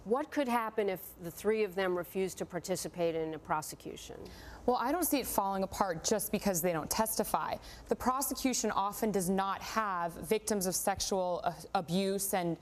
What could happen if the three of them refuse to participate in a prosecution? Well, I don't see it falling apart just because they don't testify. The prosecution often does not have victims of sexual abuse and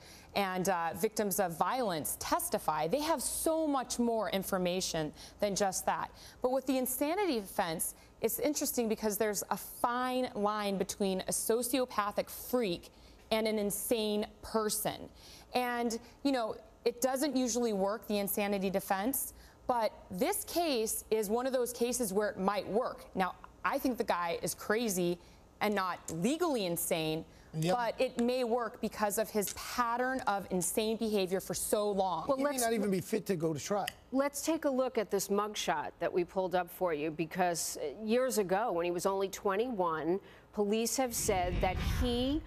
victims of violence testify. They have so much more information than just that. But with the insanity defense, it's interesting because there's a fine line between a sociopathic freak and an insane person. And, you know, it doesn't usually work, the insanity defense, but this case is one of those cases where it might work. Now, I think the guy is crazy and not legally insane, but it may work because of his pattern of insane behavior for so long. Well, he may not even be fit to go to trial. Let's take a look at this mugshot that we pulled up for you, because years ago, when he was only 21, police have said that he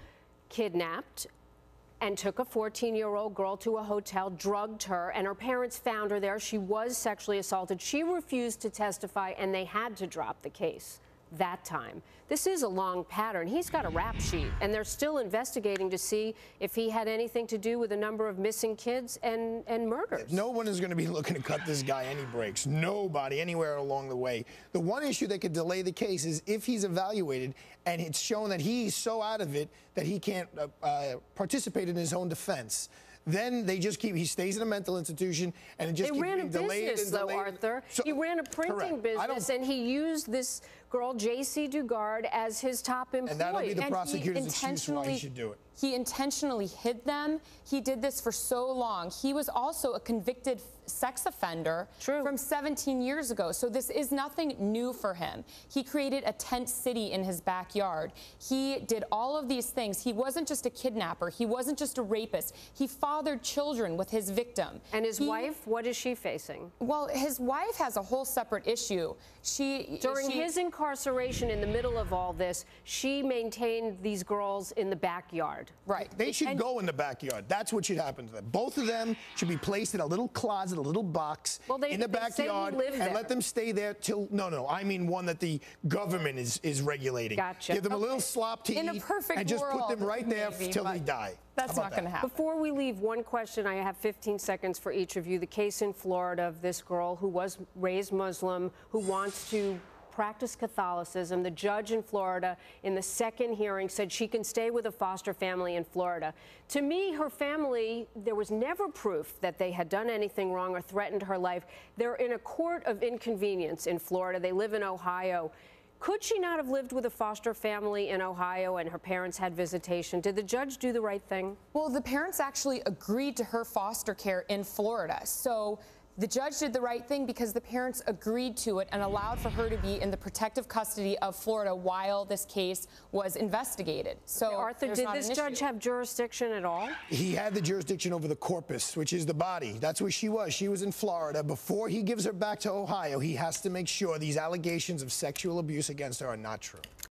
kidnapped and took a 14-year-old girl to a hotel, drugged her, and her parents found her there. She was sexually assaulted. She refused to testify, and they had to drop the case that time. This is a long pattern. He's got a rap sheet, and they're still investigating to see if he had anything to do with a number of missing kids and murders. No one is going to be looking to cut this guy any breaks. Nobody, anywhere along the way. The one issue that could delay the case is if he's evaluated and it's shown that he's so out of it that he can't participate in his own defense. Then they just he stays in a mental institution, and it just keeps being delayed and delayed. He ran a business, though, Arthur. So, he ran a printing business, and he used this girl, J.C. Dugard, as his top employee. And that'll be the prosecutor's excuse for why he should do it. He intentionally hid them. He did this for so long. He was also a convicted sex offender from 17 years ago. So this is nothing new for him. He created a tent city in his backyard. He did all of these things. He wasn't just a kidnapper. He wasn't just a rapist. He fathered children with his victim. And his wife, what is she facing? Well, his wife has a whole separate issue. During his incarceration, in the middle of all this, she maintained these girls in the backyard. Right. They should go in the backyard. That's what should happen to them. Both of them should be placed in a little closet, a little box in the backyard, and let them stay there till, no, I mean one that the government is regulating. Gotcha. Give them a little slop to eat and just put them right there till they die. That's not going to happen. Before we leave, one question. I have 15 seconds for each of you. The case in Florida of this girl who was raised Muslim, who wants to practice Catholicism. The judge in Florida in the second hearing said she can stay with a foster family in Florida. To me, her family, there was never proof that they had done anything wrong or threatened her life. They're in a court of inconvenience in Florida. They live in Ohio. Could she not have lived with a foster family in Ohio and her parents had visitation? Did the judge do the right thing? Well, the parents actually agreed to her foster care in Florida. So the judge did the right thing because the parents agreed to it and allowed for her to be in the protective custody of Florida while this case was investigated. So, Arthur, did this judge have jurisdiction at all? He had the jurisdiction over the corpus, which is the body. That's where she was. She was in Florida. Before he gives her back to Ohio, he has to make sure these allegations of sexual abuse against her are not true.